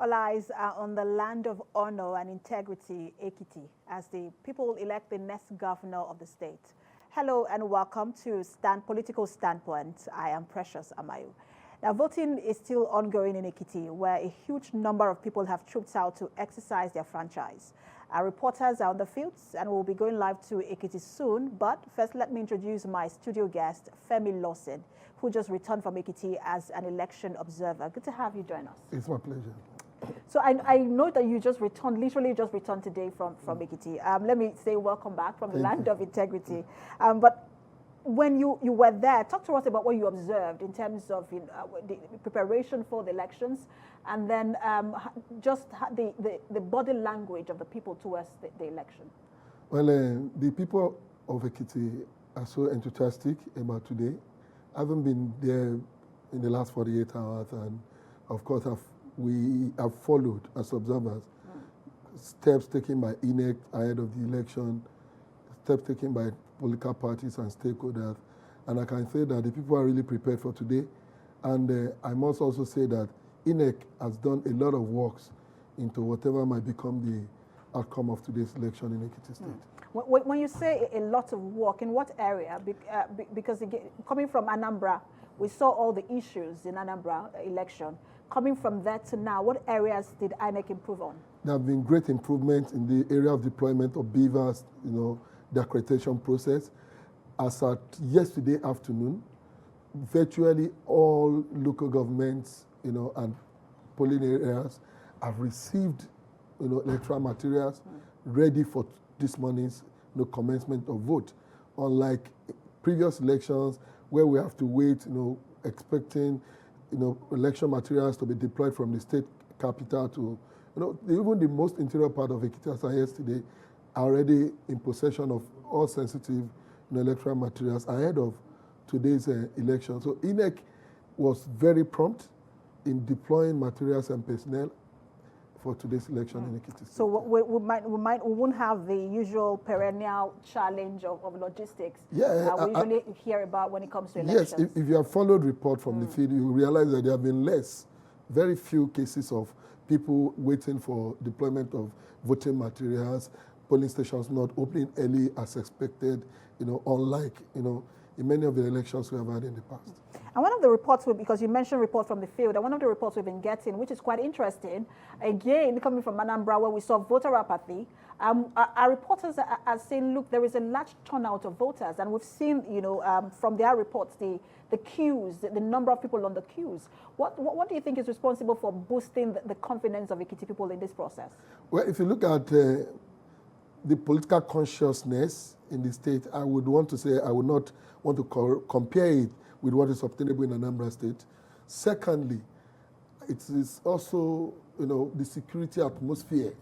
All eyes are on the land of honor and integrity, Ekiti, as the people elect the next governor of the state. Hello and welcome to Political Standpoint. I am Precious Amayu. Now, voting is still ongoing in Ekiti, where a huge number of people have trooped out to exercise their franchise. Our reporters are on the fields and we'll be going live to Ekiti soon. But first, let me introduce my studio guest, Femi Lawson, who just returned from Ekiti as an election observer. Good to have you join us. It's my pleasure. So I know that you just returned, literally just returned today from Ekiti. Let me say welcome back from the land of integrity. But when you were there, talk to us about what you observed in terms of the preparation for the elections, and then just the body language of the people towards the election. Well, the people of Ekiti are so enthusiastic about today. I haven't been there in the last 48 hours, and of course we have followed as observers steps taken by INEC ahead of the election, steps taken by political parties and stakeholders, and I can say that the people are really prepared for today. And I must also say that INEC has done a lot of works into whatever might become the outcome of today's election in Ekiti State. When you say a lot of work, in what area? Because coming from Anambra, we saw all the issues in Anambra election. Coming from that to now, what areas did INEC improve on? There have been great improvements in the area of deployment of beavers, the accreditation process. As at yesterday afternoon, virtually all local governments, and polling areas have received, electoral materials ready for this morning's, commencement of vote. Unlike previous elections where we have to wait, expecting, election materials to be deployed from the state capital to, even the most interior part of Ekiti, as I yesterday, are already in possession of all sensitive electoral materials ahead of today's election. So INEC was very prompt in deploying materials and personnel for today's election in Ekiti. So we won't have the usual perennial challenge of logistics we usually hear about when it comes to elections. Yes, if you have followed report from the field, you realize that there have been very few cases of people waiting for deployment of voting materials, polling stations not opening early as expected, unlike, in many of the elections we have had in the past. And one of the reports, because you mentioned reports from the field, and one of the reports we've been getting, which is quite interesting, again, coming from Anambra, where we saw voter apathy, our reporters are saying, look, there is a large turnout of voters, and we've seen, from their reports, the queues, the number of people on the queues. What do you think is responsible for boosting the confidence of Ekiti people in this process? Well, if you look at the political consciousness in the state, I would not want to compare it with what is obtainable in Anambra State. Secondly, it is also, the security atmosphere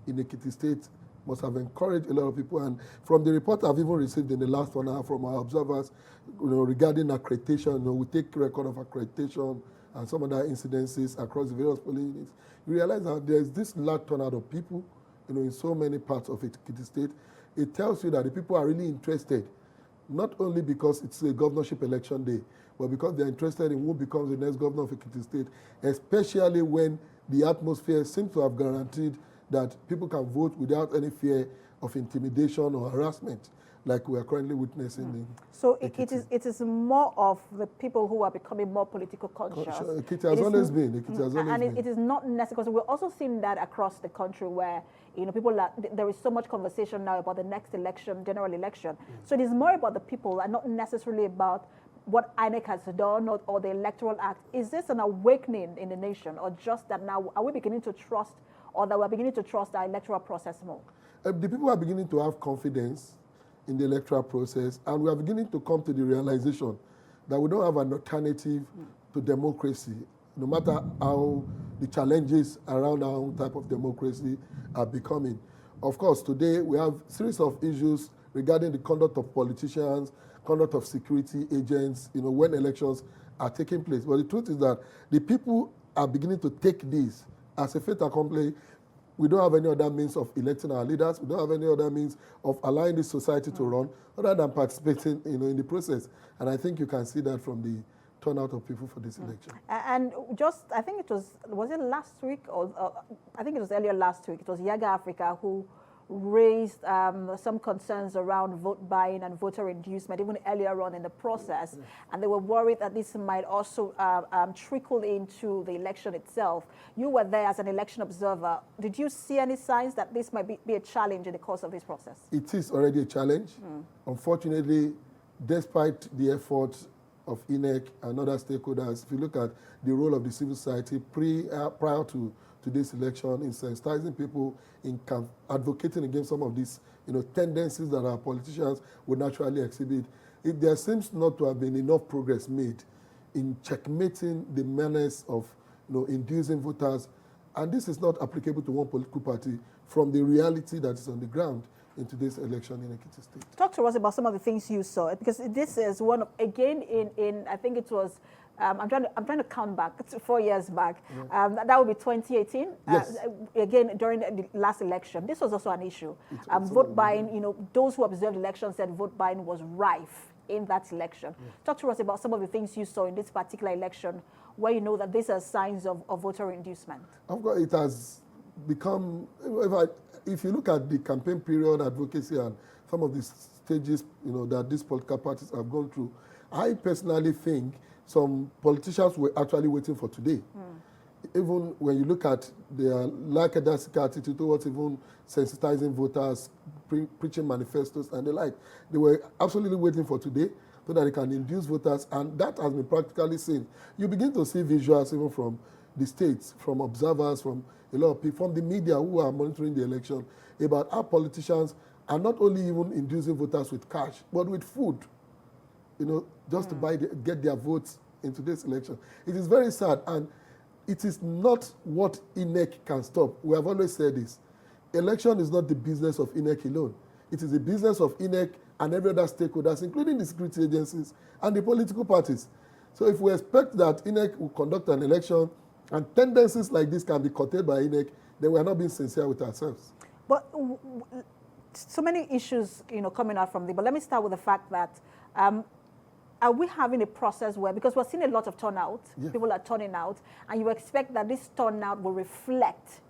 in Ekiti State must have encouraged a lot of people. And from the report I've even received in the last 1 hour from our observers, regarding accreditation, we take record of accreditation and some other incidences across the various polling units. You realize that there's this large turnout of people, in so many parts of Ekiti State. It tells you that the people are really interested, not only because it's a governorship election day, but because they're interested in who becomes the next governor of Ekiti State, especially when the atmosphere seems to have guaranteed that people can vote without any fear of intimidation or harassment, like we are currently witnessing. So it is more of the people who are becoming more political conscious. Ekiti has always been. It is not necessary, because we're also seeing that across the country where, there is so much conversation now about the next election, general election. So it is more about the people and not necessarily about what INEC has done or the Electoral Act. Is this an awakening in the nation, or just that now are we beginning to trust, or that we're beginning to trust our electoral process more? The people are beginning to have confidence in the electoral process, and we are beginning to come to the realization that we don't have an alternative to democracy, no matter how the challenges around our own type of democracy are becoming. Of course, today we have a series of issues regarding the conduct of politicians, conduct of security agents, when elections are taking place. But the truth is that the people are beginning to take this as a fait accompli. We don't have any other means of electing our leaders. We don't have any other means of allowing this society to run other than participating, in the process. And I think you can see that from the turnout of people for this election. And just, I think it was it last week, or I think it was earlier last week, it was Yaga Africa who raised some concerns around vote buying and voter inducement, even earlier on in the process. Yes. And they were worried that this might also trickle into the election itself. You were there as an election observer. Did you see any signs that this might be a challenge in the course of this process? It is already a challenge. Unfortunately, despite the efforts of INEC and other stakeholders, if you look at the role of the civil society prior to this election in sensitizing people, in advocating against some of these tendencies that our politicians would naturally exhibit, there seems not to have been enough progress made in checkmating the menace of inducing voters. And this is not applicable to one political party from the reality that is on the ground in today's election in Ekiti State. Talk to us about some of the things you saw, because this is one of, again, in I think it was, I'm trying to count back to 4 years back. Yeah. That would be 2018. Yes. Again, during the last election, this was also an issue. Vote buying, those who observed elections said vote buying was rife in that election. Yeah. Talk to us about some of the things you saw in this particular election where you know that these are signs of voter inducement. Of course, it has become, if you look at the campaign period, advocacy, and some of the stages that these political parties have gone through, I personally think some politicians were actually waiting for today. Even when you look at their lackadaisical attitude towards even sensitizing voters, preaching manifestos and the like, they were absolutely waiting for today so that they can induce voters, and that has been practically seen. You begin to see visuals even from the states, from observers, from a lot of people, from the media who are monitoring the election, about how politicians are not only even inducing voters with cash, but with food, just to get their votes in today's election. It is very sad, and it is not what INEC can stop. We have always said this. Election is not the business of INEC alone. It is the business of INEC and every other stakeholders, including the security agencies and the political parties. So if we expect that INEC will conduct an election and tendencies like this can be curtailed by INEC, then we are not being sincere with ourselves. But so many issues, coming out from there. But let me start with the fact that are we having a process where, because we're seeing a lot of turnout, people are turning out, and you expect that this turnout will reflect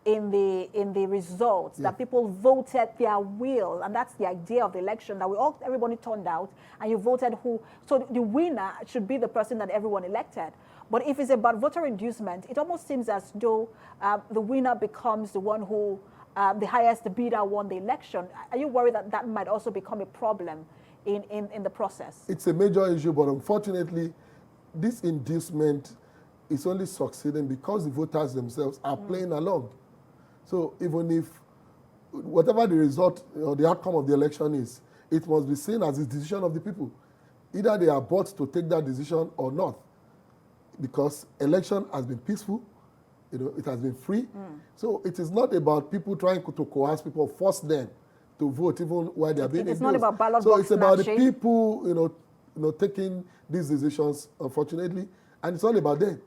in the results, that people voted their will, and that's the idea of the election, that everybody turned out, and you voted who, so the winner should be the person that everyone elected. But if it's about voter inducement, it almost seems as though the winner becomes the one who, the highest bidder won the election. Are you worried that that might also become a problem in the process? It's a major issue, but unfortunately, this inducement is only succeeding because the voters themselves are playing along. So even if whatever the result or the outcome of the election is, it must be seen as a decision of the people. Either they are bought to take that decision or not, because election has been peaceful, it has been free. So it is not about people trying to coerce people, force them to vote even while they are being induced. It's not about ballot box So it's about the people, taking these decisions, unfortunately, and it's all about them.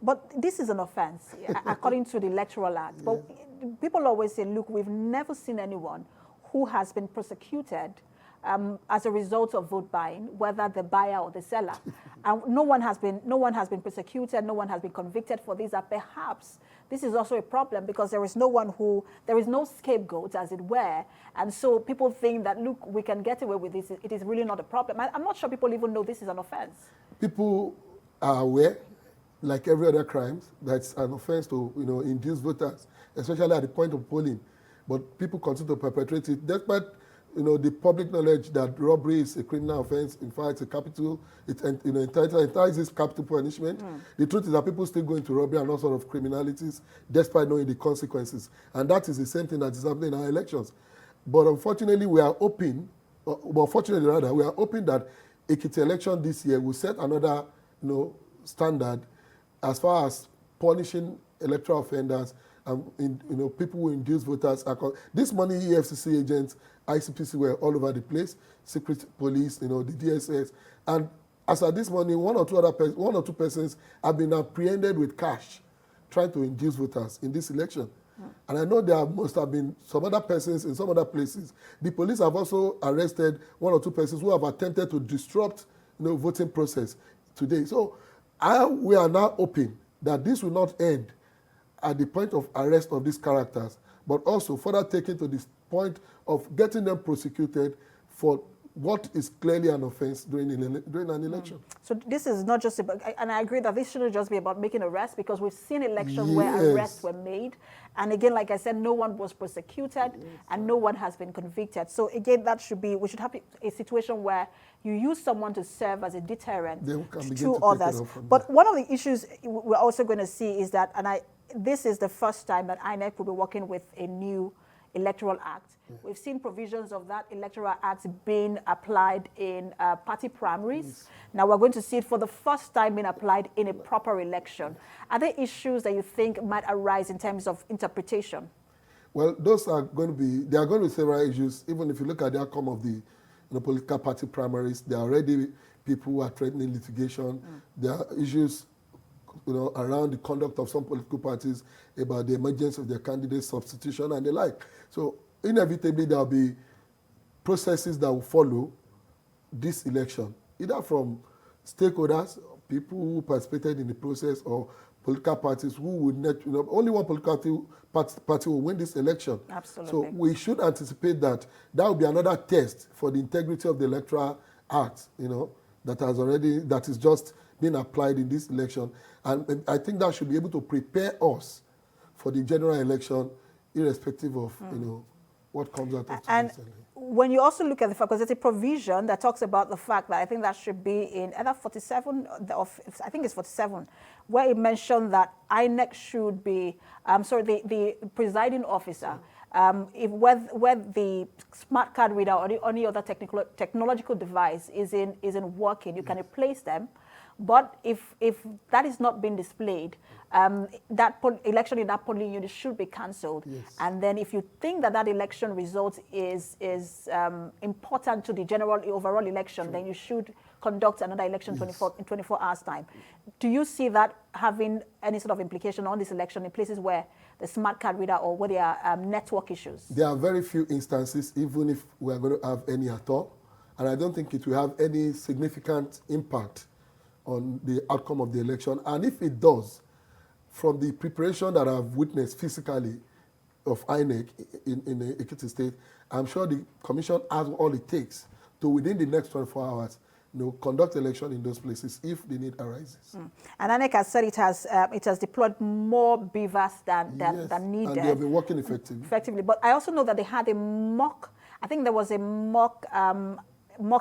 But this is an offense, according to the Electoral Act. But people always say, look, we've never seen anyone who has been prosecuted as a result of vote buying, whether the buyer or the seller. And no one has been prosecuted, no one has been convicted for this. And perhaps this is also a problem because there is no scapegoat, as it were. And so people think that, look, we can get away with this. It is really not a problem. I'm not sure people even know this is an offense. People are aware, like every other crime, that's an offense to induce voters, especially at the point of polling. But people continue to perpetrate it, despite the public knowledge that robbery is a criminal offense. In fact, it's a capital. It entices capital punishment. The truth is that people still go into robbery and all sort of criminalities, despite knowing the consequences. And that is the same thing that is happening in our elections. But unfortunately, we are hoping, fortunately rather, we are hoping that Ekiti election this year will set another standard as far as punishing electoral offenders and people who induce voters. This morning, EFCC agents, ICPC were all over the place, secret police, the DSS, and as of this morning, one or two persons have been apprehended with cash, trying to induce voters in this election. And I know there must have been some other persons in some other places. The police have also arrested one or two persons who have attempted to disrupt, voting process today. So we are now hoping that this will not end at the point of arrest of these characters, but also further taken to this point of getting them prosecuted for what is clearly an offense during an election. So this is not just about, and I agree that this shouldn't just be about making arrests, because we've seen elections where arrests were made. And again, like I said, no one was prosecuted and no one has been convicted. So again, we should have a situation where you use someone to serve as a deterrent to others. But one of the issues we're also going to see is that, this is the first time that INEC will be working with a new Electoral Act. We've seen provisions of that Electoral Act being applied in party primaries. Now we're going to see it for the first time being applied in a proper election. Are there issues that you think might arise in terms of interpretation? Well, there are going to be several issues. Even if you look at the outcome of the political party primaries, there are already people who are threatening litigation. There are issues around the conduct of some political parties about the emergence of their candidate substitution and the like. So inevitably there will be processes that will follow this election, either from stakeholders, people who participated in the process, or political parties who would not, only one political party will win this election. Absolutely. So we should anticipate that will be another test for the integrity of the Electoral Act, that is just being applied in this election. And I think that should be able to prepare us for the general election, irrespective of what comes out of this election. When you also look at the fact, because there's a provision that talks about the fact that I think that should be in either 47, I think it's 47, where it mentioned that INEC should be, the presiding officer, where the smart card reader or any other technological device isn't working, you can replace them. But if that is not being displayed, that election in that polling unit should be cancelled. Yes. And then if you think that election result is important to the overall election, then you should conduct another election in 24 hours' time. Do you see that having any sort of implication on this election in places where the smart card reader or where there are network issues? There are very few instances, even if we are going to have any at all. And I don't think it will have any significant impact on the outcome of the election. And if it does, from the preparation that I've witnessed physically of INEC in the Ekiti State, I'm sure the Commission has all it takes to, within the next 24 hours, conduct election in those places if the need arises. And INEC has said it has deployed more beavers than needed. And they have been working effectively. But I also know that they had I think there was a mock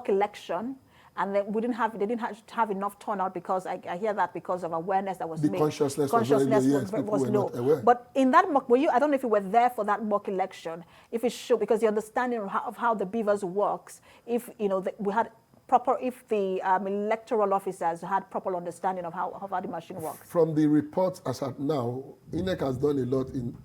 election, and they didn't have enough turnout, because I hear that because of awareness that was made. The consciousness was low. But in that mock, I don't know if you were there for that mock election, if it showed, because the understanding of how the beavers works, if if the electoral officers had proper understanding of how the machine works. From the reports as at now, INEC has done a lot in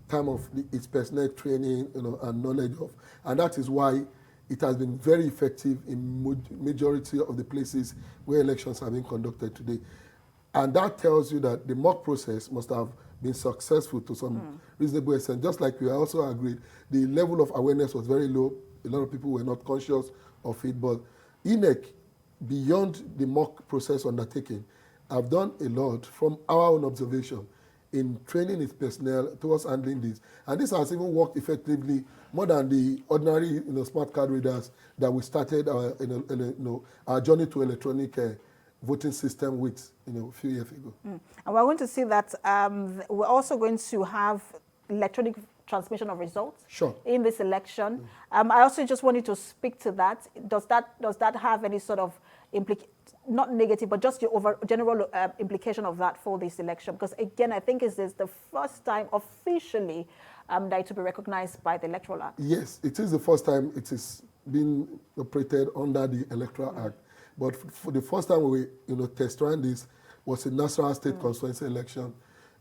terms of its personnel training, and knowledge of, and that is why it has been very effective in majority of the places where elections are being conducted today. And that tells you that the mock process must have been successful to some reasonable extent. Just like we also agreed, the level of awareness was very low. A lot of people were not conscious of it. But INEC, beyond the mock process undertaken, have done a lot from our own observation in training its personnel towards handling this. And this has even worked effectively more than the ordinary smart card readers that we started our journey to electronic voting system with a few years ago. And we're going to see that we're also going to have electronic transmission of results in this election. I also just wanted to speak to that. Does that have any sort of not negative, but just the general implication of that for this election? Because again, I think this is the first time officially that it will be recognized by the Electoral Act. Yes, it is the first time it is being operated under the Electoral Act. But for the first time we test run this was a national state constituency election.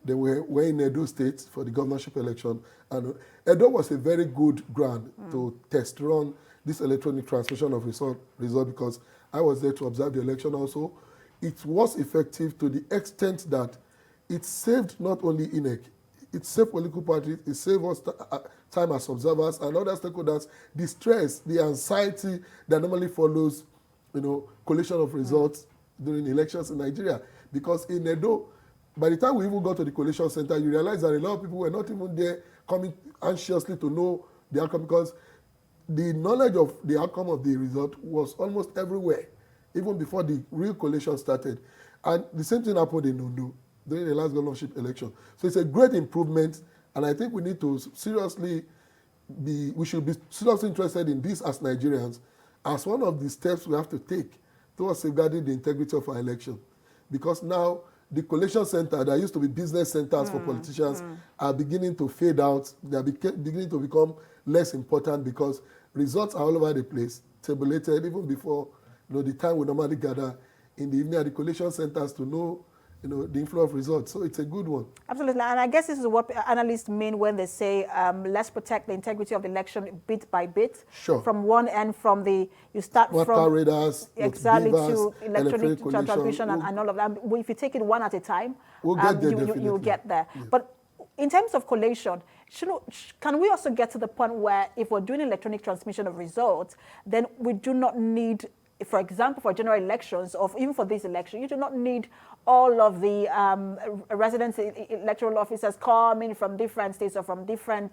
They were in Edo State for the governorship election, and Edo was a very good ground to test run this electronic transmission of result because I was there to observe the election also. It was effective to the extent that it saved not only INEC, it saved political parties, it saved us time as observers and other stakeholders, the stress, the anxiety that normally follows collation of results during elections in Nigeria. Because in Edo, by the time we even got to the collation center, you realize that a lot of people were not even there coming anxiously to know the outcome, because the knowledge of the outcome of the result was almost everywhere, even before the real collation started. And the same thing happened in Ondo during the last governorship election. So it's a great improvement, and I think we need to we should be seriously interested in this as Nigerians, as one of the steps we have to take towards safeguarding the integrity of our election. Because now the collation center that used to be business centers for politicians are beginning to fade out. They are beginning to become less important, because results are all over the place, tabulated even before the time we normally gather in the evening at the collation centers to know the inflow of results. So it's a good one. Absolutely. And I guess this is what analysts mean when they say, let's protect the integrity of the election bit by bit. Sure. From one end, you start from radars, exactly beavers, to electronic transmission and all of that. If you take it one at a time, you'll get there. Yeah. But in terms of collation, can we also get to the point where if we're doing electronic transmission of results, then we do not need, for example, for general elections, or even for this election, you do not need all of the resident electoral officers coming from different states or from different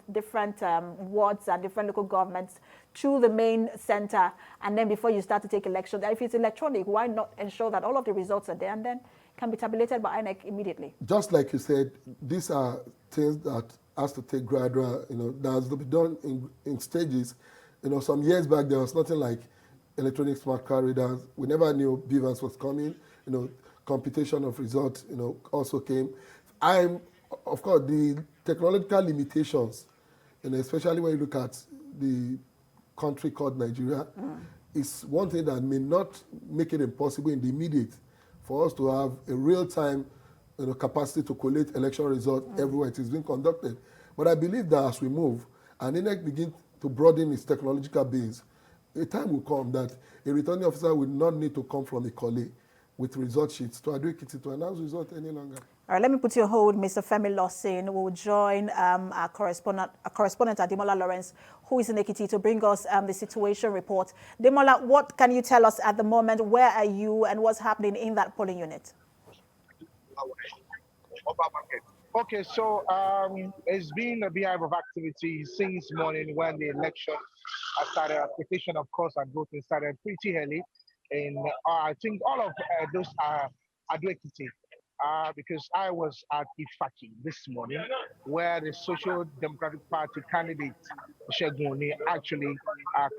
wards and different local governments to the main center, and then before you start to take elections. If it's electronic, why not ensure that all of the results are there and then can be tabulated by INEC immediately? Just like you said, these are things that has to take gradual, that has to be done in stages. Some years back, there was nothing like electronic smart card readers. We never knew beavers was coming. Computation of results, also came. Of course, the technological limitations, especially when you look at the country called Nigeria, is one thing that may not make it impossible in the immediate for us to have a real-time capacity to collate election results everywhere it is being conducted. But I believe that as we move, and INEC begins to broaden its technological base, a time will come that a returning officer will not need to come from a college with result sheets to Ekiti to announce results any longer. All right, let me put you on hold. Mr. Femi Lawson will join our correspondent Ademola Lawrence, who is in Ekiti, to bring us the situation report. Ademola, what can you tell us at the moment? Where are you and what's happening in that polling unit? Okay, so it's been a beehive of activity since morning when the election started. Application, of course, and voting started pretty early. I think all of those are Ekiti, because I was at Ifaki this morning, where the Social Democratic Party candidate Sheguni actually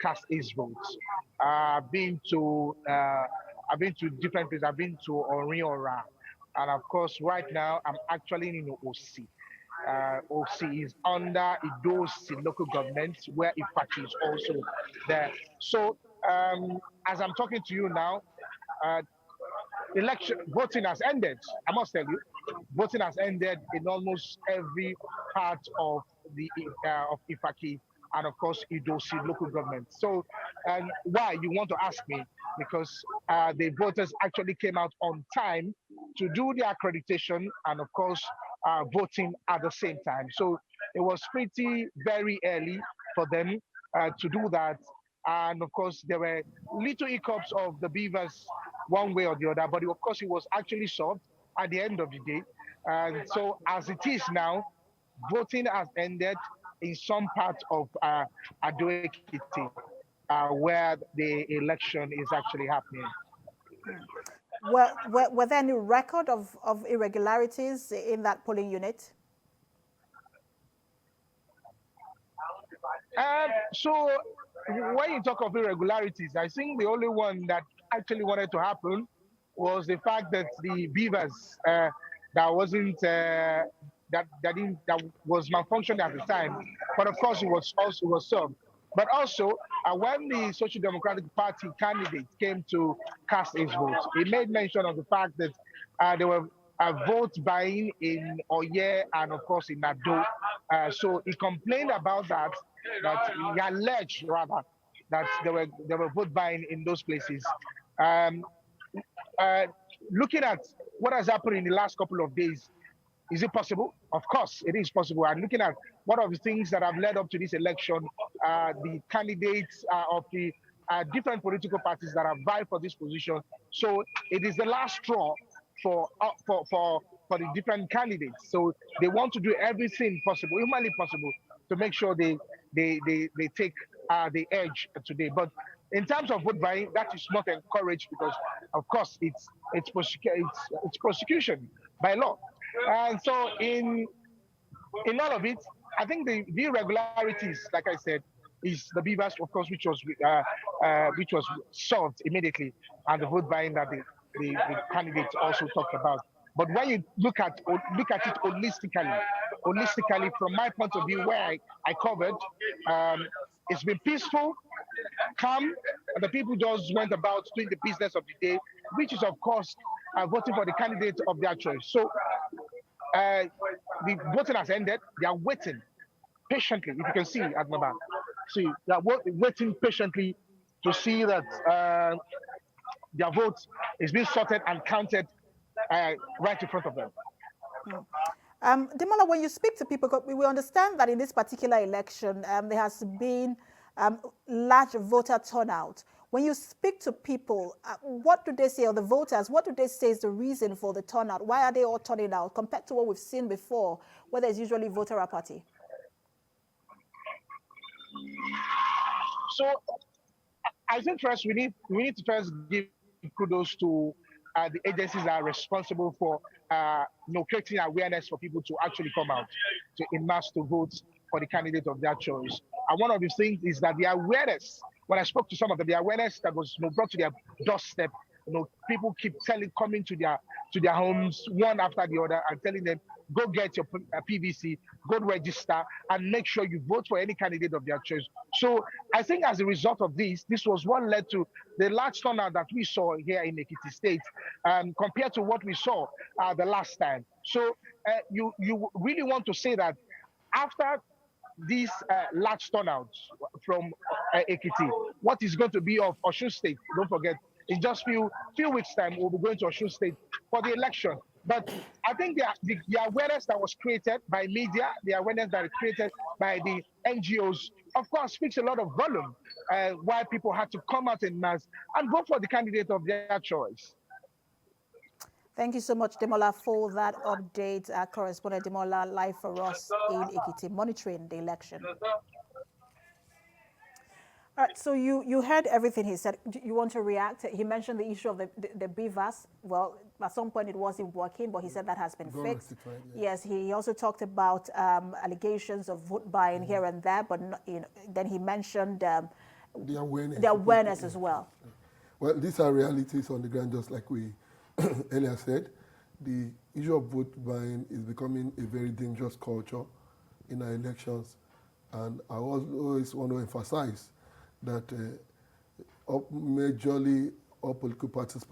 cast his votes. I've been to different places. I've been to Oriora, and of course, right now I'm actually in OC. OC is under Idosi local government, where Ifaki is also there. So as I'm talking to you now, voting has ended. I must tell you, voting has ended in almost every part of the of Ifaki and of course Idosi local government. So, why you want to ask me? Because the voters actually came out on time to do the accreditation and of course voting at the same time. So it was pretty very early for them to do that. And of course, there were little hiccups of the beavers one way or the other, but of course, it was actually solved at the end of the day. And so, as it is now, voting has ended in some parts of Ado Ekiti, where the election is actually happening. Were there any record of irregularities in that polling unit? So when you talk of irregularities, I think the only one that actually wanted to happen was the fact that the beavers that wasn't that was malfunctioning at the time, but of course it was solved. But also when the Social Democratic Party candidate came to cast his vote, he made mention of the fact that there were vote buying in Oye and of course in Nado. So he complained about that he alleged rather that there were vote buying in those places. Looking at what has happened in the last couple of days, is it possible? Of course, it is possible. And looking at what are the things that have led up to this election, the candidates of the different political parties that have vied for this position. So it is the last straw for for the different candidates. So they want to do everything possible, humanly possible, to make sure they take the edge today. But in terms of vote buying, that is not encouraged because, of course, it's prosecution by law. And so in all of it, I think the irregularities, like I said, is the beavers, of course, which was solved immediately, and the vote buying that the candidates also talked about. But when you look at it holistically from my point of view, where I covered, um, it's been peaceful, calm, and the people just went about doing the business of the day, which is of course voting for the candidate of their choice. So uh, the voting has ended. They are waiting patiently. If you can see at my back, see they are waiting patiently to see that their vote is being sorted and counted right in front of them. Demola, when you speak to people, we understand that in this particular election, there has been large voter turnout. When you speak to people, what do they say, or the voters, what do they say is the reason for the turnout? Why are they all turning out compared to what we've seen before, where there's usually voter apathy? So I think first we need to first give kudos to the agencies that are responsible for creating awareness for people to actually come out to in mass to vote for the candidate of their choice. And one of the things is that the awareness, when I spoke to some of them, the awareness that was brought to their doorstep, people keep coming to their homes one after the other and telling them, go get your PVC, go register, and make sure you vote for any candidate of their choice. So I think as a result of this was what led to the large turnout that we saw here in Ekiti State compared to what we saw the last time. So you really want to say that after these large turnouts from Ekiti, what is going to be of Osun State? Don't forget, in just few weeks' time, we'll be going to Osun State for the election. But I think the awareness that was created by media, the awareness that is created by the NGOs, of course, speaks a lot of volume why people had to come out in mass and vote for the candidate of their choice. Thank you so much, Demola, for that update. Correspondent Demola, live for us in Ekiti, monitoring the election. All right, so you heard everything he said. Do you want to react? He mentioned the issue of the beavers. Well, at some point it wasn't working, but he said that has been fixed. Right, yeah. Yes, he also talked about allegations of vote buying here and there, but then he mentioned the awareness as well. Well, these are realities on the ground, just like we earlier said. The issue of vote buying is becoming a very dangerous culture in our elections, and I always want to emphasize that majorly all political parties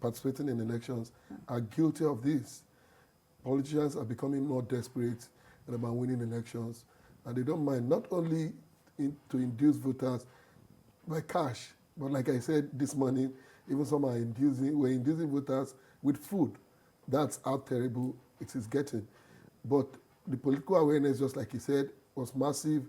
participating in elections are guilty of this. Politicians are becoming more desperate about winning elections, and they don't mind not only to induce voters by cash, but like I said this morning, even some are inducing voters with food. That's how terrible it is getting. But the political awareness, just like he said, was massive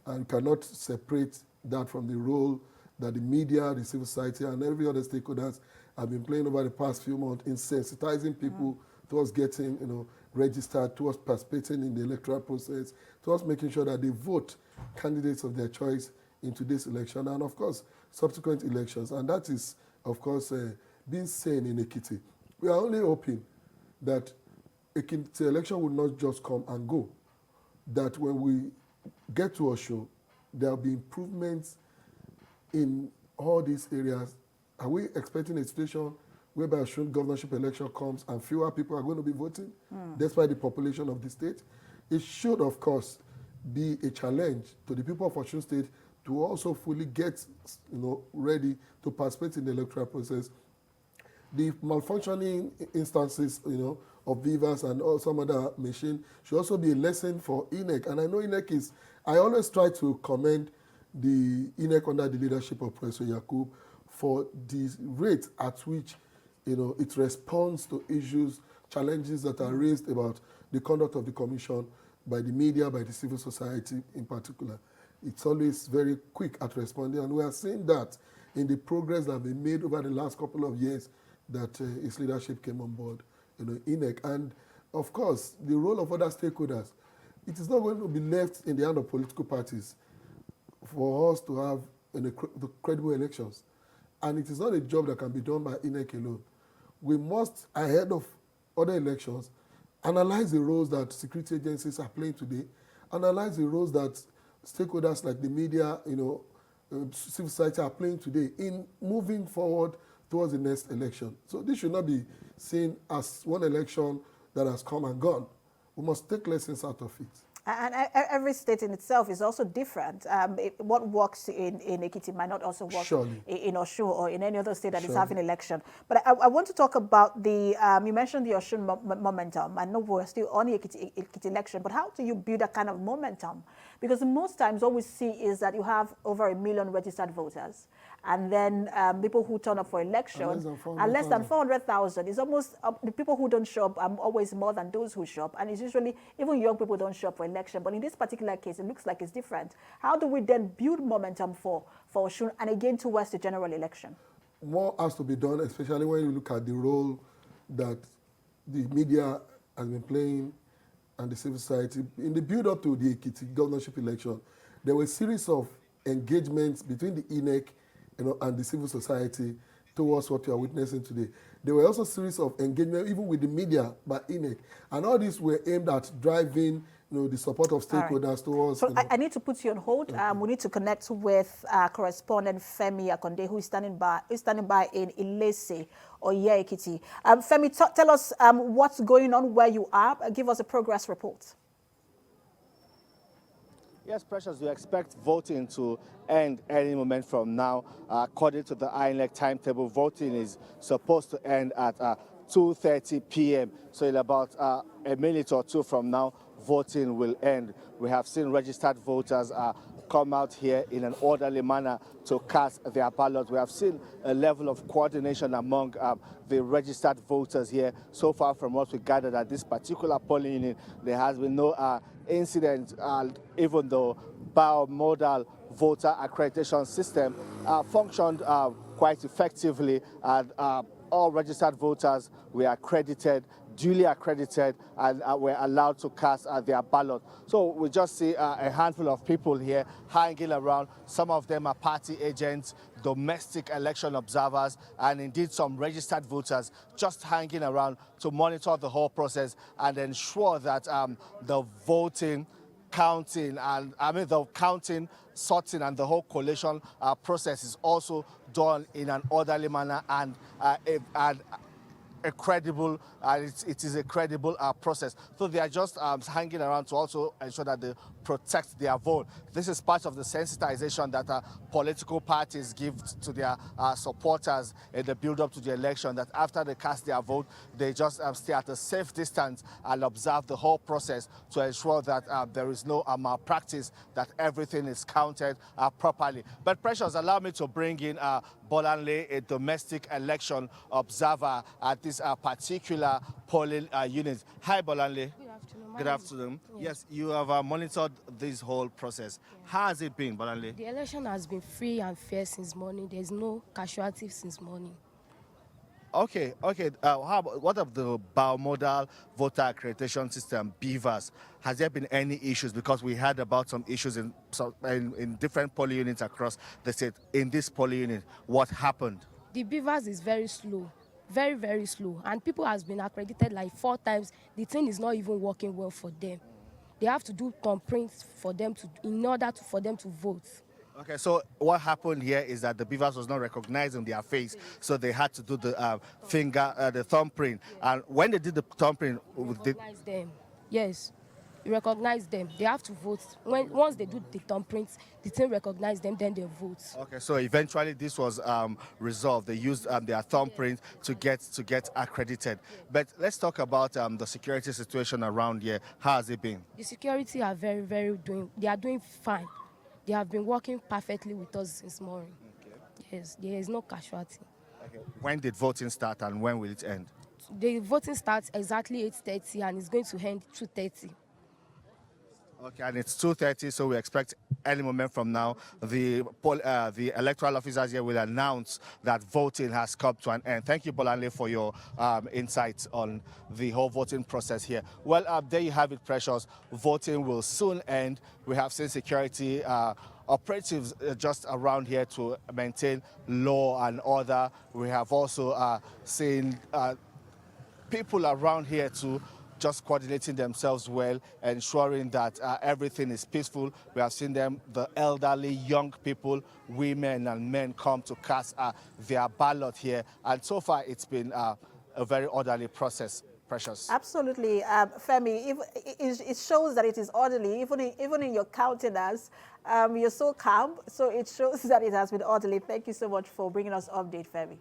and cannot separate that from the role that the media, the civil society, and every other stakeholders have been playing over the past few months in sensitizing people towards getting, registered, towards participating in the electoral process, towards making sure that they vote candidates of their choice into this election, and of course, subsequent elections. And that is, of course, being seen in Ekiti. We are only hoping that Ekiti election will not just come and go, that when we get to Osun, there will be improvements in all these areas. Are we expecting a situation whereby Osun governorship election comes and fewer people are going to be voting, despite the population of the state? It should, of course, be a challenge to the people of Osun State to also fully get, ready to participate in the electoral process. The malfunctioning instances, of beavers and some other machine should also be a lesson for INEC. And I know INEC is, I always try to commend the INEC under the leadership of Professor Yakub for the rate at which, it responds to issues, challenges that are raised about the conduct of the commission by the media, by the civil society in particular. It's always very quick at responding, and we are seeing that in the progress that has been made over the last couple of years that his leadership came on board, INEC. And of course, the role of other stakeholders, it is not going to be left in the hand of political parties for us to have the credible elections. And it is not a job that can be done by INEC alone. We must, ahead of other elections, analyze the roles that security agencies are playing today, analyze the roles that stakeholders like the media, civil society are playing today in moving forward towards the next election. So this should not be seen as one election that has come and gone. We must take lessons out of it. And every state in itself is also different. What works in Ekiti might not also work in Osun or in any other state that is having election. But I want to talk about the, you mentioned the Osun momentum. I know we're still on the Ekiti election, but how do you build that kind of momentum? Because most times what we see is that you have over 1 million registered voters. And then people who turn up for election are less than 400,000. It's almost, the people who don't show up are always more than those who show up. And it's usually, even young people don't show up for election. But in this particular case, it looks like it's different. How do we then build momentum for Osun and again towards the general election? More has to be done, especially when you look at the role that the media has been playing and the civil society. In the build-up to the Ekiti governorship election, there were a series of engagements between the INEC and the civil society towards what you are witnessing today. There were also a series of engagement even with the media by INEC. And all these were aimed at driving the support of stakeholders towards... So I need to put you on hold. We need to connect with correspondent Femi Akonde, who is standing by in Ilese or Ekiti. Femi, tell us what's going on where you are. Give us a progress report. Yes, Precious, we expect voting to end any moment from now. According to the INEC timetable, voting is supposed to end at 2:30 p.m. So in about a minute or two from now, voting will end. We have seen registered voters come out here in an orderly manner to cast their ballots. We have seen a level of coordination among the registered voters here. So far from what we gathered at this particular polling unit, there has been no incident, even though biomodal voter accreditation system functioned quite effectively, and all registered voters were accredited, duly accredited, and were allowed to cast their ballot. So we just see a handful of people here hanging around. Some of them are party agents, domestic election observers, and indeed some registered voters just hanging around to monitor the whole process and ensure that the voting, counting, and the counting, sorting, and the whole collation process is also done in an orderly manner and a credible, it is a credible process. So they are just hanging around to also ensure that they protect their vote. This is part of the sensitization that political parties give to their supporters in the build-up to the election, that after they cast their vote, they just stay at a safe distance and observe the whole process to ensure that there is no malpractice, that everything is counted properly. But Precious, allow me to bring in Bolanle, a domestic election observer at this particular polling unit. Hi, Bolanle. Good afternoon. Good afternoon. Yes, you have monitored this whole process. How has it been, Bolanle? The election has been free and fair since morning. There's no casualties since morning. Okay. What of the biomodal voter accreditation system, BVAS? Has there been any issues? Because we heard about some issues in different polling units across the state. In this polling unit, what happened? The BVAS is very slow, very, very slow. And people has been accredited like 4 times. The thing is not even working well for them. They have to do thumbprints for them for them to vote. Okay, so what happened here is that the BVAS was not recognizing their face, so they had to do the the thumbprint. And when they did the thumbprint, recognize them. Yes, you recognize them. They have to vote. Once they do the thumbprints, the team recognize them, then they vote. Okay, so eventually this was resolved. They used their thumbprint to get accredited. But let's talk about the security situation around here. How has it been? The security are very, very they are doing fine. They have been working perfectly with us since morning. Okay. Yes, there is no casualty. Okay. When did voting start and when will it end? The voting starts exactly 8:30 and it's going to end 2:30. Okay, and it's 2:30, so we expect any moment from now, the electoral officers here will announce that voting has come to an end. Thank you, Bolanle, for your insights on the whole voting process here. Well, there you have it, Precious. Voting will soon end. We have seen security operatives just around here to maintain law and order. We have also seen people around here too, just coordinating themselves well, ensuring that everything is peaceful. We have seen them, the elderly, young people, women and men come to cast their ballot here. And so far, it's been a very orderly process. Precious. Absolutely, Femi. It shows that it is orderly, even in your countenance. You're so calm, so it shows that it has been orderly. Thank you so much for bringing us update, Femi.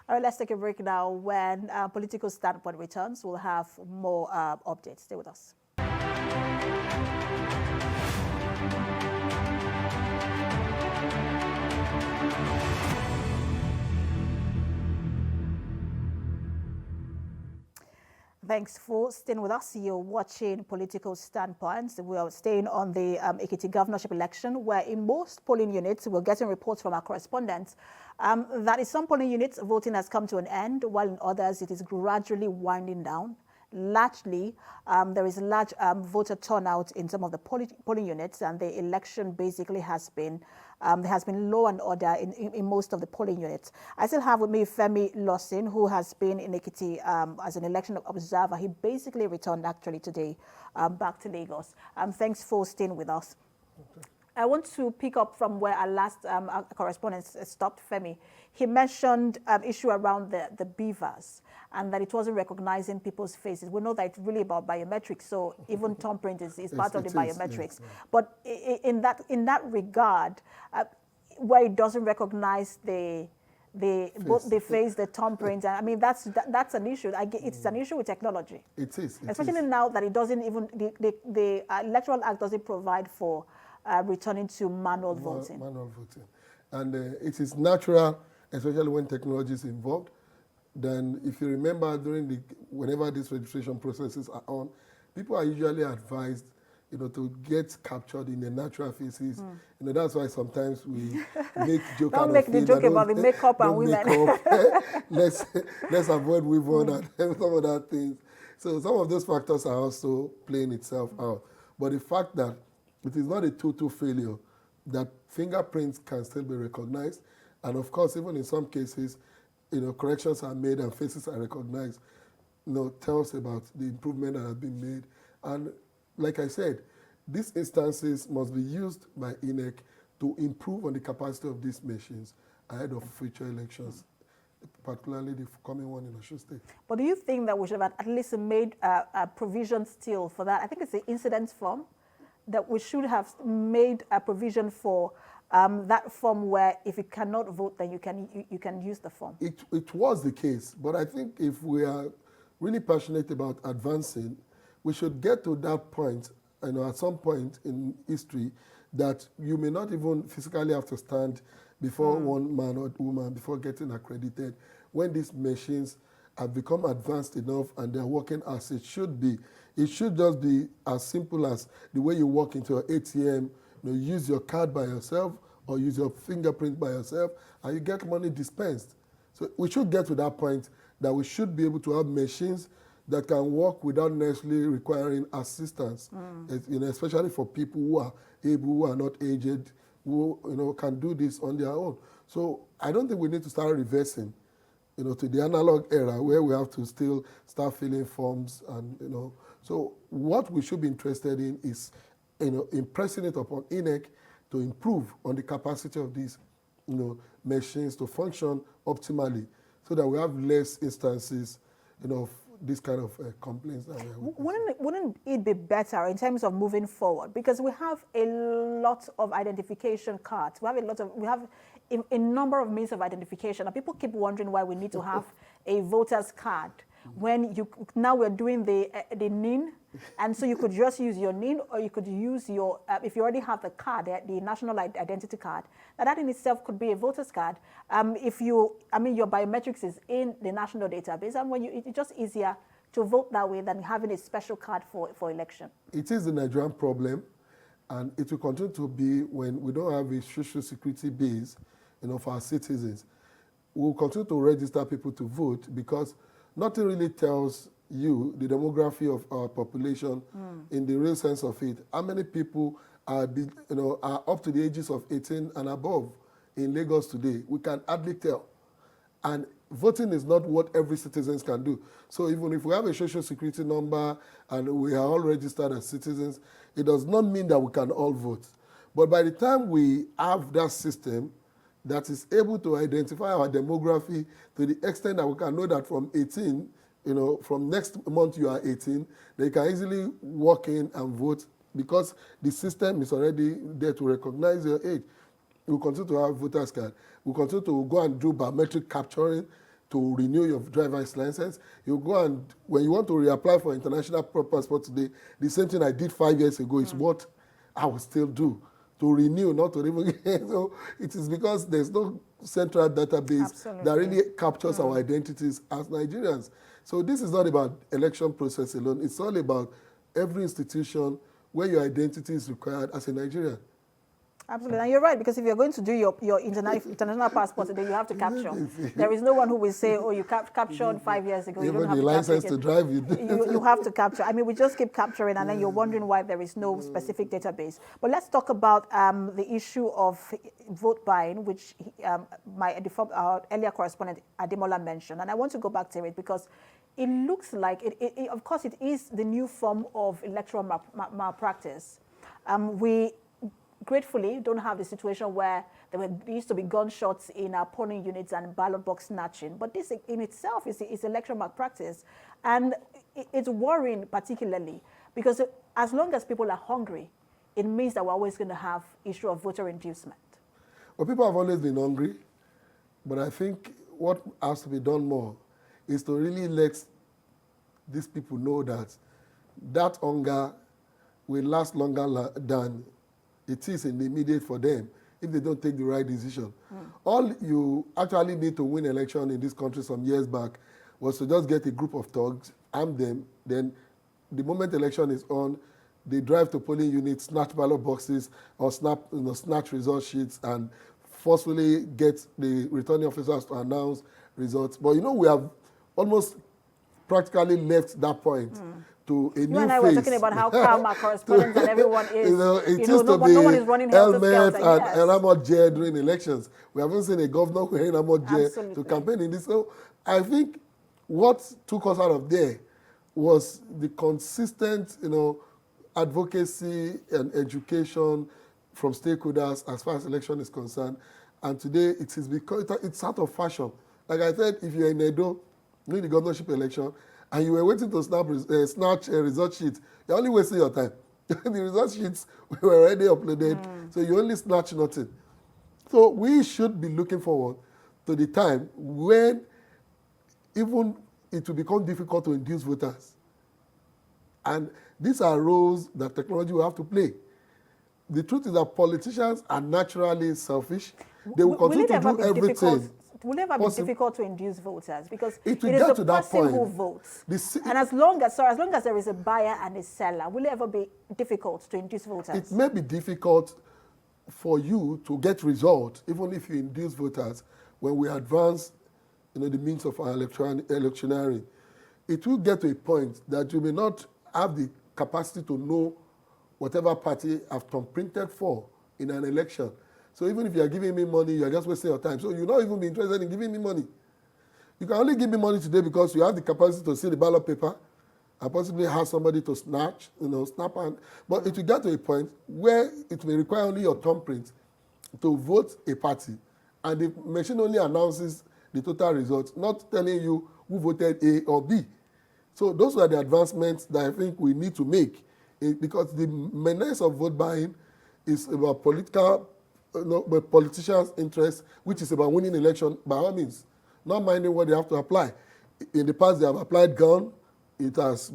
All right, let's take a break now. When Political Standpoint returns, we'll have more updates. Stay with us. Thanks for staying with us. You're watching Political Standpoints. We are staying on the Ekiti Governorship election, where in most polling units, we're getting reports from our correspondents that in some polling units, voting has come to an end, while in others, it is gradually winding down. Largely, there is a large voter turnout in some of the polling units, and the election basically has been law and order in most of the polling units. I still have with me Femi Lawson, who has been in Ekiti as an election observer. He basically returned actually today back to Lagos. Thanks for staying with us. Okay. I want to pick up from where our last correspondent stopped, Femi. He mentioned issue around the beavers and that it wasn't recognizing people's faces. We know that it's really about biometrics, so even thumb print is part of the biometrics. Yes, yeah. But in that regard, where it doesn't recognize both the face, the thumb print, I mean that's an issue. It's an issue with technology. It is, especially now that it doesn't even the Electoral Act doesn't provide for returning to manual voting. Manual voting, and it is natural, especially when technology is involved. Then, if you remember, whenever these registration processes are on, people are usually advised, to get captured in the natural faces. That's why sometimes we make joke. Don't make the joke about the makeup and women. Let's avoid weave-on and some of that things. So some of those factors are also playing itself out. But the fact that it is not a total failure, that fingerprints can still be recognized, and of course, even in some cases, corrections are made and faces are recognized, tells about the improvement that has been made. And like I said, these instances must be used by INEC to improve on the capacity of these machines ahead of future elections, particularly the coming one in Osun State. But do you think that we should have at least made a provision still for that? I think it's the incident form that we should have made a provision for that form where if you cannot vote, then you can use the form. It was the case, but I think if we are really passionate about advancing, we should get to that point, at some point in history, that you may not even physically have to stand before one man or woman before getting accredited. When these machines have become advanced enough and they're working as it should be, it should just be as simple as the way you walk into an ATM, use your card by yourself or use your fingerprint by yourself, and you get money dispensed. So we should get to that point that we should be able to have machines that can work without necessarily requiring assistance, especially for people who are able, who are not aged, who can do this on their own. So I don't think we need to start reversing, to the analog era where we have to still start filling forms and So what we should be interested in is, impressing it upon INEC to improve on the capacity of these, machines to function optimally, so that we have less instances, of this kind of complaints. Wouldn't it be better in terms of moving forward? Because we have a lot of identification cards. We have a number of means of identification, and people keep wondering why we need to have a voter's card. When now we're doing the NIN, and so you could just use your NIN, or you could use your, if you already have the card, the national identity card, that in itself could be a voter's card. Your biometrics is in the national database, and it's just easier to vote that way than having a special card for election? It is the Nigerian problem, and it will continue to be when we don't have a social security base, for our citizens. We'll continue to register people to vote because nothing really tells you the demography of our population in the real sense of it. How many people are up to the ages of 18 and above in Lagos today? We can hardly tell. And voting is not what every citizen can do. So even if we have a social security number and we are all registered as citizens, it does not mean that we can all vote. But by the time we have that system that is able to identify our demography to the extent that we can know that from 18, from next month you are 18, they can easily walk in and vote because the system is already there to recognize your age. We'll continue to have voters card. We'll continue to go and do biometric capturing to renew your driver's license. You go and, when you want to reapply for international passport today, the same thing I did 5 years ago is what I will still do. To renew, not to even so it is because there's no central database that really captures our identities as Nigerians. So this is not about election process alone. It's all about every institution where your identity is required as a Nigerian. Absolutely, and you're right, because if you're going to do your international passport today, you have to capture. There is no one who will say, oh, you captured 5 years ago. Even you don't have the license to drive, you have to capture. I mean, we just keep capturing, and then you're wondering why there is no specific database. But let's talk about the issue of vote buying, which our earlier correspondent Ademola mentioned. And I want to go back to it because it looks like, of course, it is the new form of electoral malpractice. We gratefully don't have the situation where there used to be gunshots in our polling units and ballot box snatching. But this in itself is electoral malpractice. And it's worrying particularly because as long as people are hungry, it means that we're always going to have issue of voter inducement. Well, people have always been hungry, but I think what has to be done more is to really let these people know that that hunger will last longer than it is in the immediate for them if they don't take the right decision. All you actually need to win election in this country some years back was to just get a group of thugs, arm them, then the moment election is on, they drive to polling units, snatch ballot boxes, or snatch result sheets, and forcefully get the returning officers to announce results. But we have almost practically left that point to a new phase. You and I were talking about how calm our correspondents and everyone is. No one is running helmet and armored gear during elections. We haven't seen a governor wearing armored gear to campaign in this. So I think what took us out of there was the consistent, advocacy and education from stakeholders as far as election is concerned. And today it is because it's out of fashion. Like I said, if you're in Edo during the governorship election, and you were waiting to snatch a result sheet, you're only wasting your time. The result sheets were already uploaded, so you only snatch nothing. So we should be looking forward to the time when even it will become difficult to induce voters. And these are roles that technology will have to play. The truth is that politicians are naturally selfish. They will continue to do everything. Will it ever be difficult to induce voters? Because it is get the to that person point who votes. And as long as there is a buyer and a seller, will it ever be difficult to induce voters? It may be difficult for you to get results, even if you induce voters, when we advance the means of our electioneering. It will get to a point that you may not have the capacity to know whatever party I've printed for in an election. So even if you are giving me money, you are just wasting your time. So you'll not even be interested in giving me money. You can only give me money today because you have the capacity to see the ballot paper and possibly have somebody to snap. But it will get to a point where it may require only your thumbprint to vote a party. And the machine only announces the total results, not telling you who voted A or B. So those are the advancements that I think we need to make. Because the menace of vote buying is about politicians' interest, which is about winning election by all means, not minding what they have to apply. In the past, they have applied gun. It has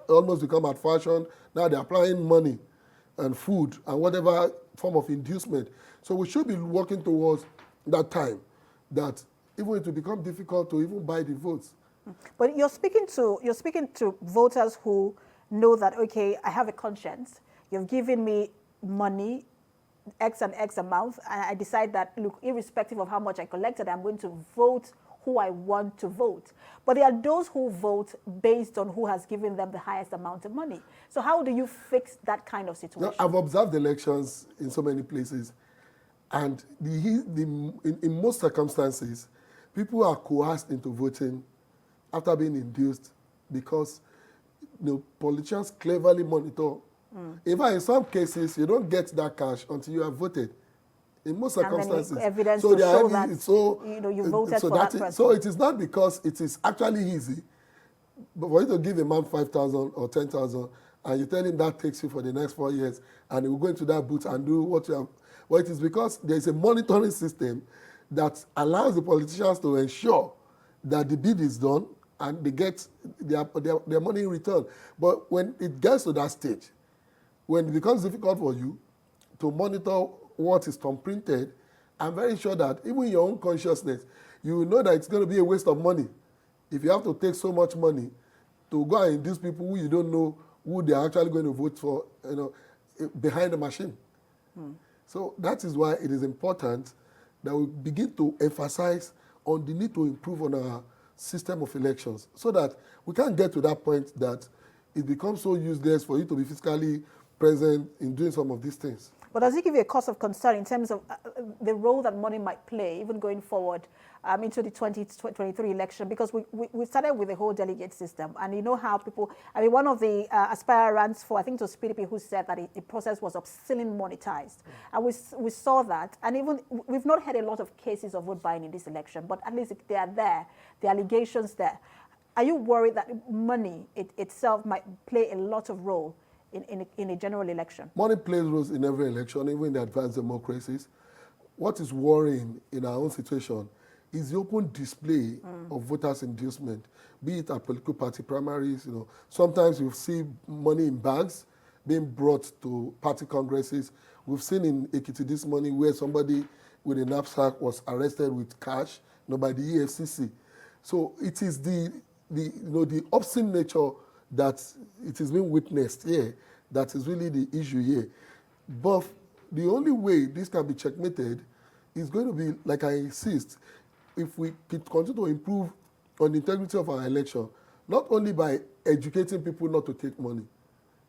almost become out fashion. Now they're applying money and food and whatever form of inducement. So we should be working towards that time that even it will become difficult to even buy the votes But you're speaking to voters who know that, okay, I have a conscience. You've given me money, X and X amount, and I decide that, look, irrespective of how much I collected, I'm going to vote who I want to vote. But there are those who vote based on who has given them the highest amount of money. So how do you fix that kind of situation? I've observed elections in so many places, and in most circumstances, people are coerced into voting after being induced because politicians cleverly monitor. In fact, in some cases, you don't get that cash until you have voted. In most circumstances, and then evidence to show that you voted for that person. So it is not because it is actually easy, but for you to give a man 5,000 or 10,000, and you tell him that takes you for the next 4 years, and he will go into that booth and do what you have. Well, it is because there is a monitoring system that allows the politicians to ensure that the bid is done and they get their money in return. But when it gets to that stage, when it becomes difficult for you to monitor what is printed, I'm very sure that even in your own consciousness, you will know that it's going to be a waste of money if you have to take so much money to go and induce people who you don't know who they are actually going to vote for, behind the machine. So that is why it is important that we begin to emphasize on the need to improve on our system of elections so that we can't get to that point that it becomes so useless for you to be physically present in doing some of these things. But does it give you a cause of concern in terms of the role that money might play, even going forward into the 2023 election? Because we started with the whole delegate system, and you know how people, one of the aspirants for, I think it was PDP, who said that the process was obscenely monetized. And we saw that, and even we've not had a lot of cases of vote buying in this election, but at least they are there, the allegations there. Are you worried that money itself might play a lot of role in a general election? Money plays roles in every election, even in the advanced democracies. What is worrying in our own situation is the open display of voters' inducement, be it at political party primaries. Sometimes you see money in bags being brought to party congresses. We've seen in Ekiti this morning where somebody with a knapsack was arrested with cash, by the EFCC. So it is the obscene nature that it is being witnessed here that is really the issue here. But the only way this can be checkmated is going to be, like I insist, if we continue to improve on the integrity of our election, not only by educating people not to take money.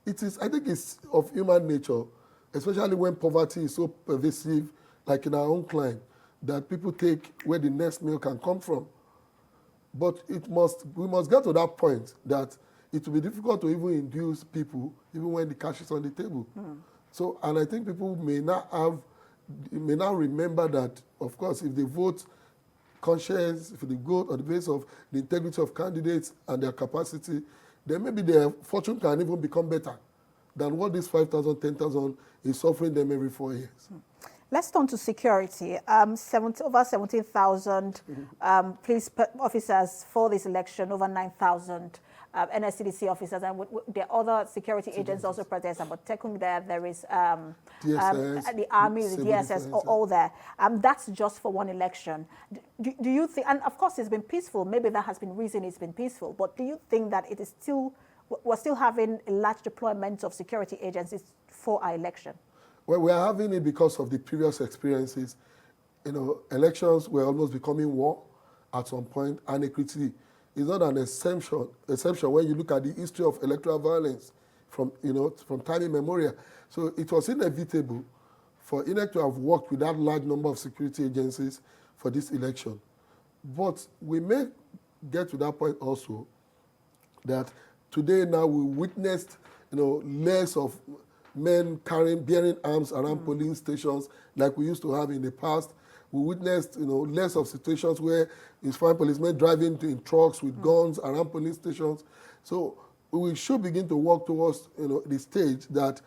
I think it's of human nature, especially when poverty is so pervasive, like in our own climate, that people take where the next meal can come from. But we must get to that point that it will be difficult to even induce people, even when the cash is on the table. So, and I think people may not remember that, of course, if they vote conscience, if they vote on the basis of the integrity of candidates and their capacity, then maybe their fortune can even become better than what this 5,000, 10,000 is suffering them every 4 years. Let's turn to security. Over 17,000 police officers for this election, over 9,000 NSCDC officers, and there are other security agents also present. But taking there is the Army, the DSS, all there. That's just for one election. Do you think, and of course it's been peaceful, maybe that has been reason it's been peaceful, but do you think that it is we're still having a large deployment of security agencies for our election? Well, we are having it because of the previous experiences. Elections were almost becoming war at some point, and Ekiti is not an exception when you look at the history of electoral violence from time immemorial. So it was inevitable for INEC to have worked with that large number of security agencies for this election. But we may get to that point also that today now we witnessed, less of men bearing arms around polling stations like we used to have in the past. We witnessed, less of situations where you find policemen driving in trucks with guns around polling stations. So we should begin to work towards, the stage that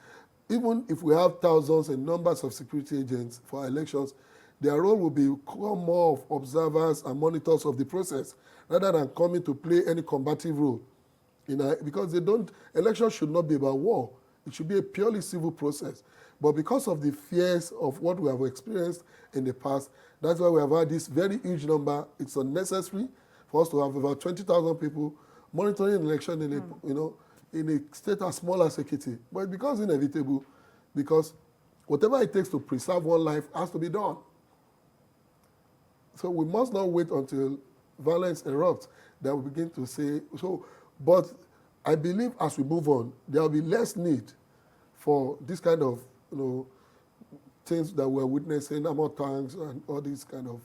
even if we have thousands and numbers of security agents for our elections, their role will become more of observers and monitors of the process rather than coming to play any combative role. Because elections should not be about war. It should be a purely civil process. But because of the fears of what we have experienced in the past, that's why we have had this very huge number. It's unnecessary for us to have about 20,000 people monitoring an election in a, in a state as small as Ekiti. But it becomes inevitable because whatever it takes to preserve one life has to be done. So we must not wait until violence erupts that we begin to say, so, but I believe as we move on, there will be less need for this kind of, things that we're witnessing, among tanks and all these kind of,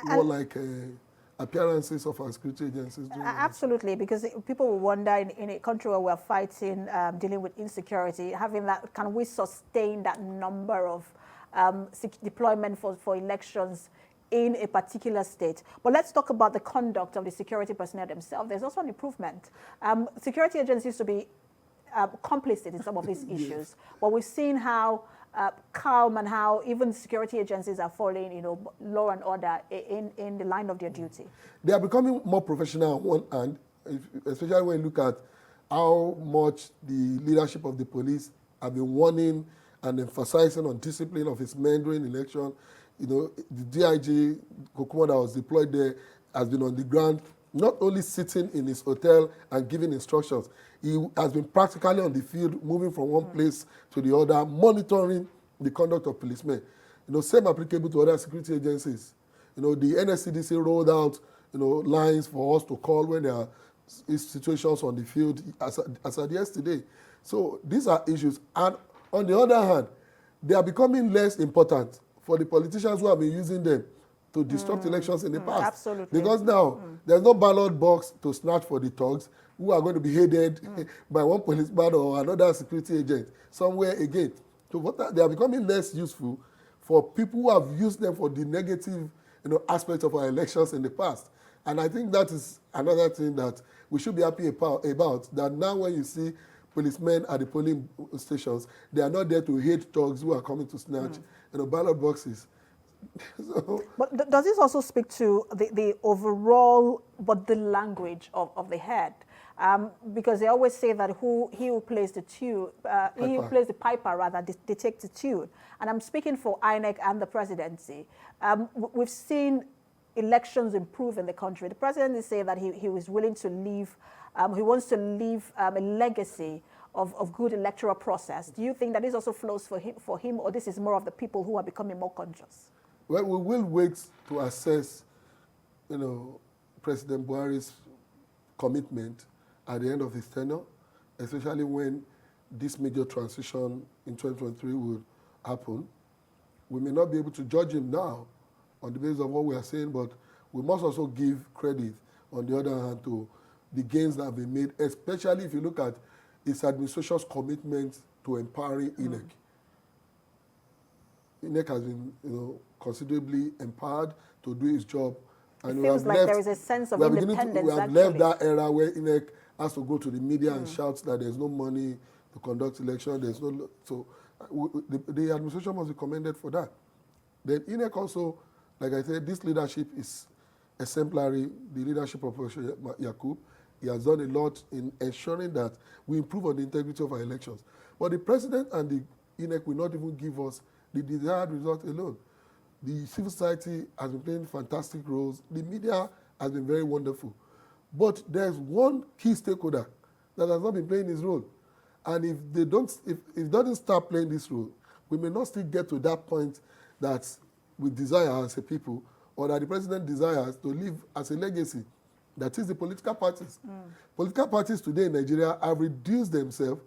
warlike appearances of our security agencies. Absolutely, because people will wonder in a country where we're fighting, dealing with insecurity, having that, can we sustain that number of deployment for elections in a particular state? But let's talk about the conduct of the security personnel themselves. There's also an improvement. Security agencies to be complicit in some of these issues, but we've seen how calm and how even security agencies are following, law and order in the line of their duty. They are becoming more professional on one hand, especially when you look at how much the leadership of the police have been warning and emphasizing on discipline of its men during election. The DIG, Kokuma, that was deployed there, has been on the ground, not only sitting in his hotel and giving instructions. He has been practically on the field, moving from one place to the other, monitoring the conduct of policemen. Same applicable to other security agencies. The NSCDC rolled out, lines for us to call when there are situations on the field, as at yesterday. So these are issues. And on the other hand, they are becoming less important for the politicians who have been using them to disrupt elections in the past. Absolutely. Because now, there's no ballot box to snatch for the thugs who are going to be headed by one policeman or another security agent somewhere again. So they are becoming less useful for people who have used them for the negative aspects of our elections in the past. And I think that is another thing that we should be happy about, that now when you see policemen at the polling stations, they are not there to hate thugs who are coming to snatch ballot boxes. So, but does this also speak to the overall body language of the head? Because they always say that he who plays the tune, he who plays the piper rather, they take the tune. And I'm speaking for INEC and the presidency. We've seen elections improve in the country. The president is saying that he was willing to leave, he wants to leave a legacy of good electoral process. Do you think that this also flows for him, or this is more of the people who are becoming more conscious? Well, we will wait to assess, President Buhari's commitment at the end of his tenure, especially when this major transition in 2023 will happen. We may not be able to judge him now on the basis of what we are saying, but we must also give credit, on the other hand, to the gains that have been made, especially if you look at his administration's commitment to empowering INEC. INEC has been, considerably empowered to do its job. And it feels like there is a sense of independence. We have left that era where INEC has to go to the media and shout that there's no money to conduct election. There's no, so the administration must be commended for that. Then INEC also, like I said, this leadership is exemplary. The leadership of Professor Yakub, he has done a lot in ensuring that we improve on the integrity of our elections. But the president and the INEC will not even give us the desired result alone. The civil society has been playing fantastic roles. The media has been very wonderful. But there's one key stakeholder that has not been playing his role. And if it doesn't start playing this role, we may not still get to that point that we desire as a people, or that the president desires to leave as a legacy. That is the political parties. Political parties today in Nigeria have reduced themselves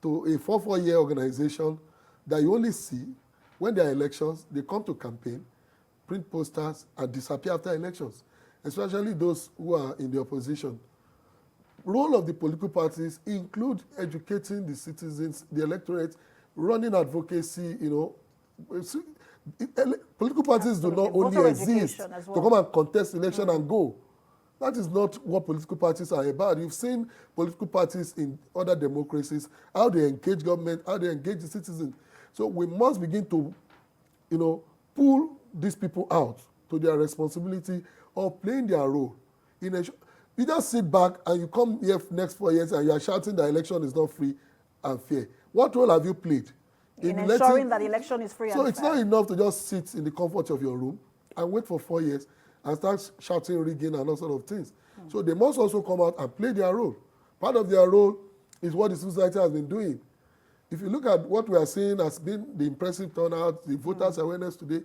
to a 4-4-year organization that you only see when there are elections. They come to campaign, print posters, and disappear after elections, especially those who are in the opposition. Role of the political parties include educating the citizens, the electorate, running advocacy, political parties do not only exist to come and contest election and go. That is not what political parties are about. You've seen political parties in other democracies, how they engage government, how they engage the citizens. So we must begin to, pull these people out to their responsibility of playing their role. You just sit back and you come here next 4 years and you are shouting that election is not free and fair. What role have you played in ensuring that election is free and fair? So it's not enough to just sit in the comfort of your room and wait for 4 years and start shouting rigging and all sort of things. So they must also come out and play their role. Part of their role is what the society has been doing. If you look at what we are seeing as being the impressive turnout, the voters' awareness today,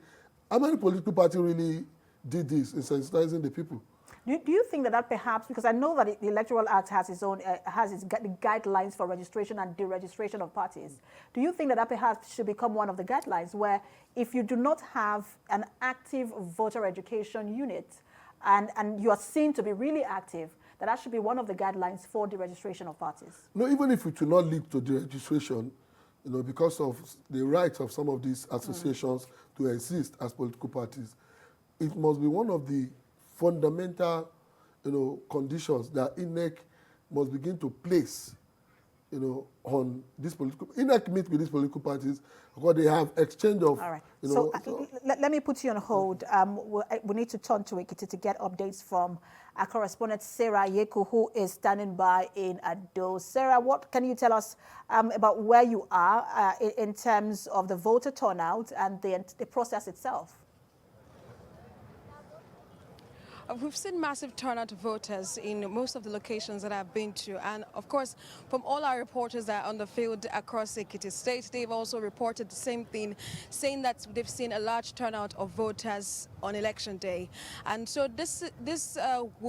how many political parties really did this in sensitizing the people? Do you think that perhaps, because I know that the Electoral Act has its own, the guidelines for registration and deregistration of parties. Do you think that perhaps should become one of the guidelines where if you do not have an active voter education unit and you are seen to be really active, that should be one of the guidelines for deregistration of parties? No, even if it will not lead to deregistration, because of the rights of some of these associations to exist as political parties, it must be one of the fundamental, conditions that INEC must begin to place, on this political. INEC meet with these political parties because they have exchange of. All right. Let me put you on hold. We need to turn to Ekiti to get updates from our correspondent Sarah Yeku, who is standing by in Ado. Sarah, what can you tell us about where you are in terms of the voter turnout and the process itself? We've seen massive turnout of voters in most of the locations that I've been to. And of course, from all our reporters that are on the field across Ekiti State, they've also reported the same thing, saying that they've seen a large turnout of voters on election day. And so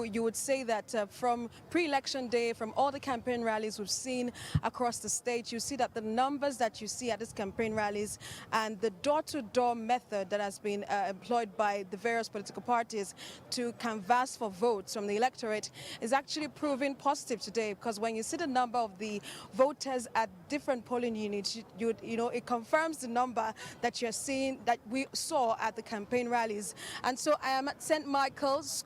you would say that from pre-election day, from all the campaign rallies we've seen across the state, you see that the numbers that you see at these campaign rallies and the door-to-door method that has been employed by the various political parties to canvass for votes from the electorate is actually proving positive today, because when you see the number of the voters at different polling units, it confirms the number that you're seeing, that we saw at the campaign rallies. And so I am at St. Michael's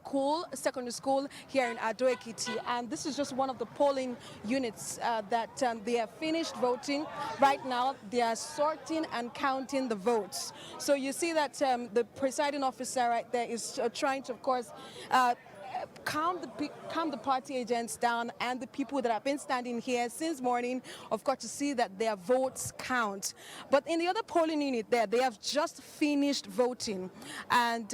Secondary School here in Ado Ekiti, and this is just one of the polling units that they have finished voting. Right now, they are sorting and counting the votes. So you see that the presiding officer right there is trying to, of course, calm the party agents down and the people that have been standing here since morning, of course, to see that their votes count. But in the other polling unit there, they have just finished voting, and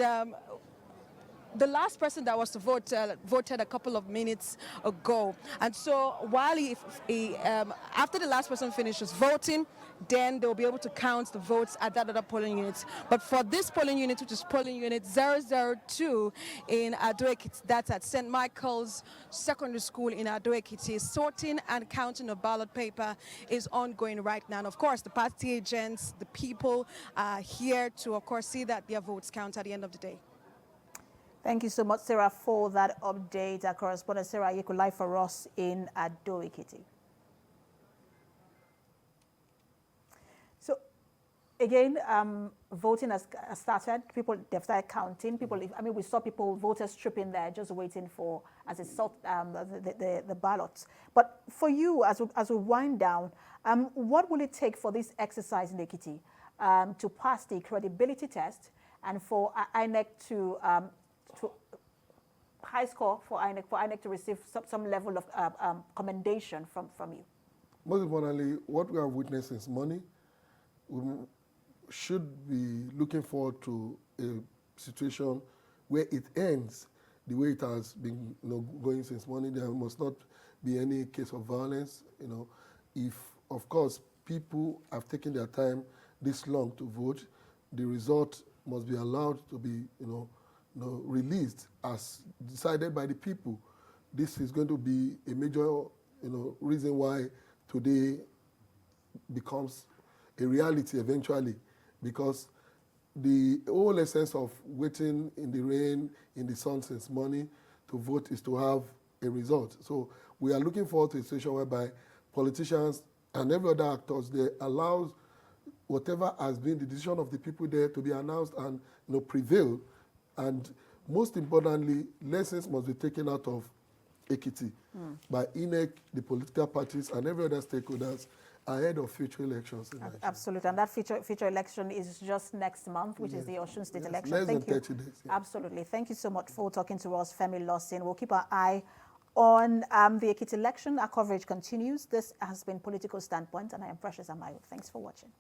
the last person that was to vote voted a couple of minutes ago. And so while after the last person finishes voting, then they'll be able to count the votes at that other polling unit. But for this polling unit, which is polling unit 002 in Ado Ekiti, that's at St. Michael's Secondary School in Ado Ekiti, sorting and counting of ballot paper is ongoing right now. And of course, the party agents, the people are here to, of course, see that their votes count at the end of the day. Thank you so much, Sarah, for that update. Our correspondent Sarah Yeku live for us in Ado Ekiti. So, again, voting has started. They've started counting. We saw voters tripping there, just waiting for, as it sort the ballots. But for you, as we wind down, what will it take for this exercise in Ekiti to pass the credibility test and for INEC to high score for INEC to receive some level of commendation from you? Most importantly, what we have witnessed since morning, we should be looking forward to a situation where it ends the way it has been going since morning. There must not be any case of violence. If, of course, people have taken their time this long to vote, the result must be allowed to be released as decided by the people. This is going to be a major reason why today becomes a reality eventually, because the whole essence of waiting in the rain, in the sun since morning to vote is to have a result. So we are looking forward to a situation whereby politicians and every other actors, they allow whatever has been the decision of the people there to be announced and prevail. And most importantly, lessons must be taken out of Ekiti by INEC, the political parties, and every other stakeholders ahead of future elections. Absolutely, and that future election is just next month, which is the Osun State election. Less than 30 days. Yeah. Absolutely. Thank you so much for talking to us, Femi Lawson. We'll keep our eye on the Ekiti election. Our coverage continues. This has been Political Standpoint, and I am Precious Amayo. Thanks for watching.